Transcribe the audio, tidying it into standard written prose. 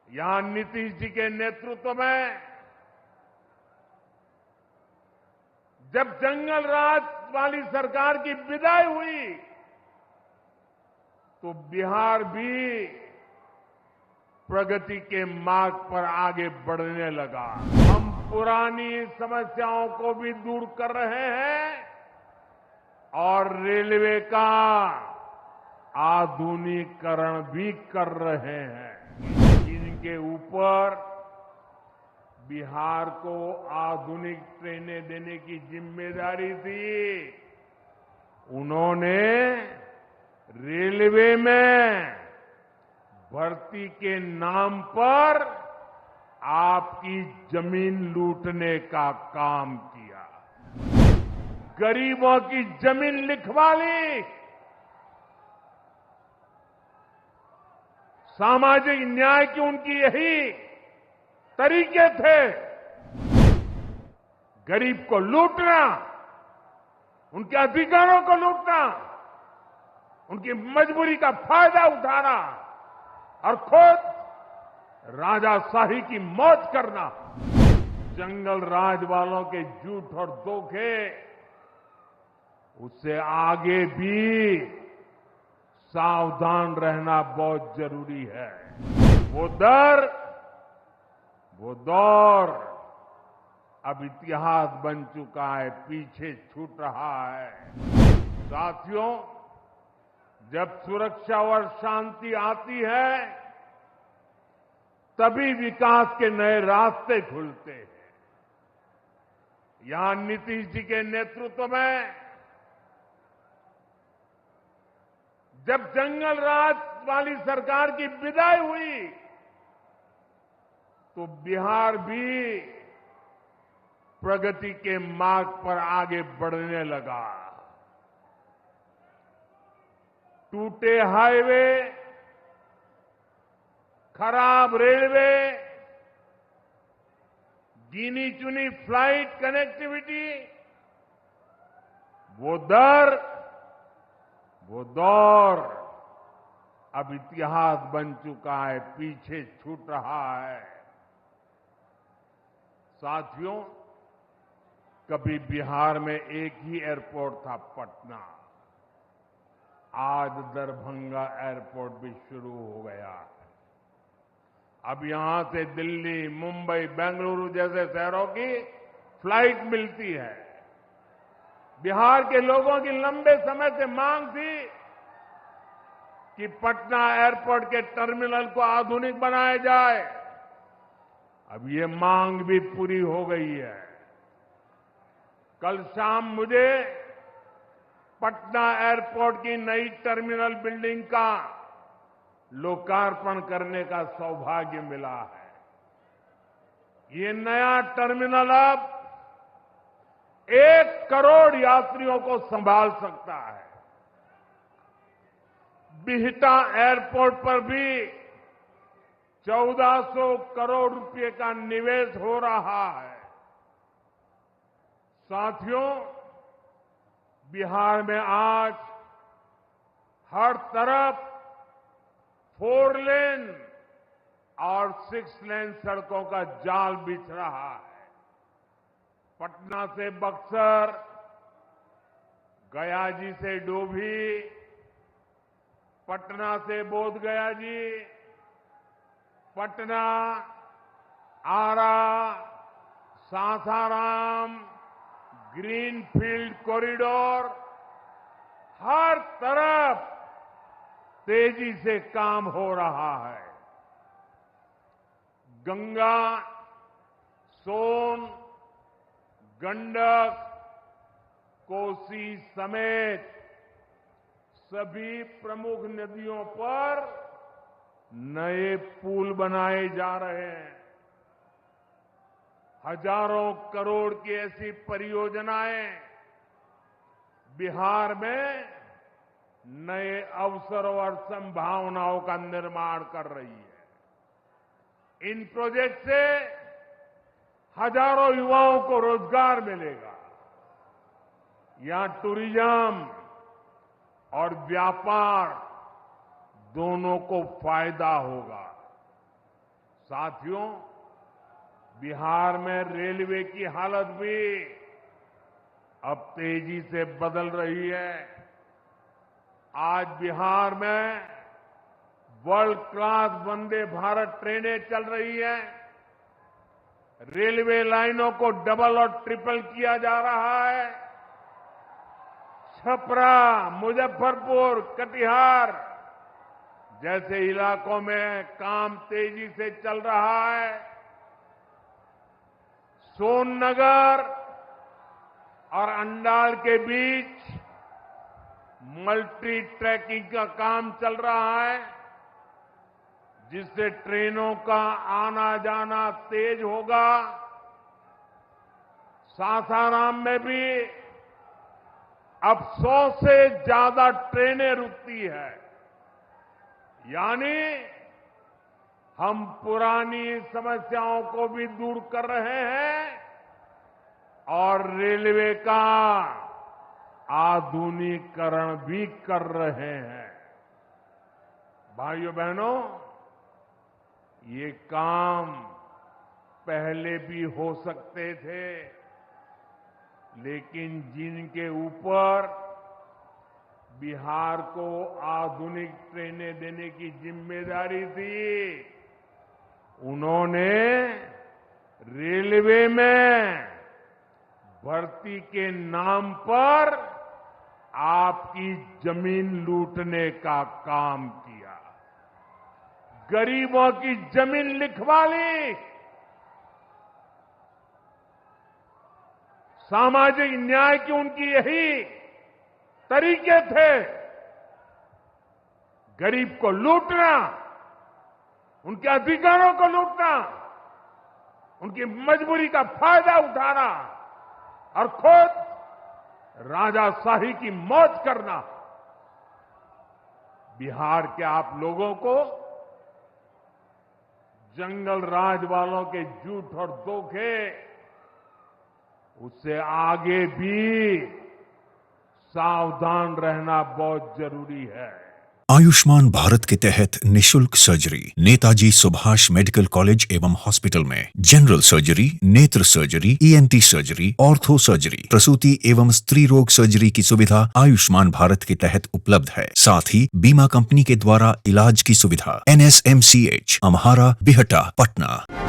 यहां नीतीश जी के नेतृत्व में जब जंगल राज वाली सरकार की विदाई हुई तो बिहार भी प्रगति के मार्ग पर आगे बढ़ने लगा। हम पुरानी समस्याओं को भी दूर कर रहे हैं और रेलवे का आधुनिकीकरण भी कर रहे हैं। इनके ऊपर बिहार को आधुनिक ट्रेनें देने की जिम्मेदारी थी। उन्होंने रेलवे में भर्ती के नाम पर आपकी जमीन लूटने का काम किया, गरीबों की जमीन लिखवा ली, सामाजिक न्याय की उनकी यही तरीके थे। गरीब को लूटना, उनके अधिकारों को लूटना, उनकी मजबूरी का फायदा उठाना और खुद राजाशाही की मौज करना। जंगल राज वालों के झूठ और धोखे, उससे आगे भी सावधान रहना बहुत जरूरी है। वो दौर अब इतिहास बन चुका है, पीछे छूट रहा है। साथियों, जब सुरक्षा और शांति आती है तभी विकास के नए रास्ते खुलते हैं। यहां नीतीश जी के नेतृत्व में जब जंगल राज वाली सरकार की विदाई हुई तो बिहार भी प्रगति के मार्ग पर आगे बढ़ने लगा। टूटे हाईवे, खराब रेलवे, गिनी चुनी फ्लाइट कनेक्टिविटी, वो दौर अब इतिहास बन चुका है, पीछे छूट रहा है। साथियों, कभी बिहार में एक ही एयरपोर्ट था, पटना। आज दरभंगा एयरपोर्ट भी शुरू हो गया है। अब यहां से दिल्ली, मुंबई, बेंगलुरु जैसे शहरों की फ्लाइट मिलती है। बिहार के लोगों की लंबे समय से मांग थी कि पटना एयरपोर्ट के टर्मिनल को आधुनिक बनाया जाए। अब ये मांग भी पूरी हो गई है। कल शाम मुझे पटना एयरपोर्ट की नई टर्मिनल बिल्डिंग का लोकार्पण करने का सौभाग्य मिला है। ये नया टर्मिनल अब 1 करोड़ यात्रियों को संभाल सकता है। बिहटा एयरपोर्ट पर भी 1400 करोड़ रुपए का निवेश हो रहा है। साथियों, बिहार में आज हर तरफ 4 लेन और 6 लेन सड़कों का जाल बिछ रहा है। पटना से बक्सर, गया जी से डोभी, पटना से बोधगया जी, पटना, आरा, सासाराम, ग्रीनफील्ड कॉरिडोर, हर तरफ तेजी से काम हो रहा है। गंगा, सोन, गंडक, कोसी समेत सभी प्रमुख नदियों पर नए पुल बनाए जा रहे हैं। हजारों करोड़ की ऐसी परियोजनाएं बिहार में नए अवसरों और संभावनाओं का निर्माण कर रही है। इन प्रोजेक्ट से हजारों युवाओं को रोजगार मिलेगा। यहां टूरिज्म और व्यापार दोनों को फायदा होगा। साथियों, बिहार में रेलवे की हालत भी अब तेजी से बदल रही है। आज बिहार में वर्ल्ड क्लास वंदे भारत ट्रेनें चल रही हैं। रेलवे लाइनों को डबल और ट्रिपल किया जा रहा है। छपरा, मुजफ्फरपुर, कटिहार जैसे इलाकों में काम तेजी से चल रहा है। सोननगर और अंडाल के बीच मल्टी ट्रैकिंग का काम चल रहा है, जिससे ट्रेनों का आना जाना तेज होगा। सासाराम में भी अब 100 से ज्यादा ट्रेनें रुकती है। यानी हम पुरानी समस्याओं को भी दूर कर रहे हैं और रेलवे का आधुनिकीकरण भी कर रहे हैं। भाइयों बहनों, ये काम पहले भी हो सकते थे, लेकिन जिनके ऊपर बिहार को आधुनिक ट्रेनें देने की जिम्मेदारी थी, उन्होंने रेलवे में भर्ती के नाम पर आपकी जमीन लूटने का काम किया। गरीबों की जमीन लिखवा ली। सामाजिक न्याय की उनकी यही तरीके थे। गरीब को लूटना, उनके अधिकारों को लूटना, उनकी मजबूरी का फायदा उठाना और खुद राजाशाही की मौज करना। बिहार के आप लोगों को जंगल राज वालों के झूठ और धोखे, उससे आगे भी सावधान रहना बहुत जरूरी है। आयुष्मान भारत के तहत निशुल्क surgery Netaji Subhash medical college एवं हॉस्पिटल में जनरल सर्जरी, नेत्र surgery, ENT surgery, ortho surgery, प्रसूति एवं स्त्री रोग सर्जरी की सुविधा आयुष्मान भारत के तहत उपलब्ध है। साथ ही बीमा कंपनी के द्वारा इलाज की सुविधा। NSMCH, अम्हारा, बिहटा, पटना।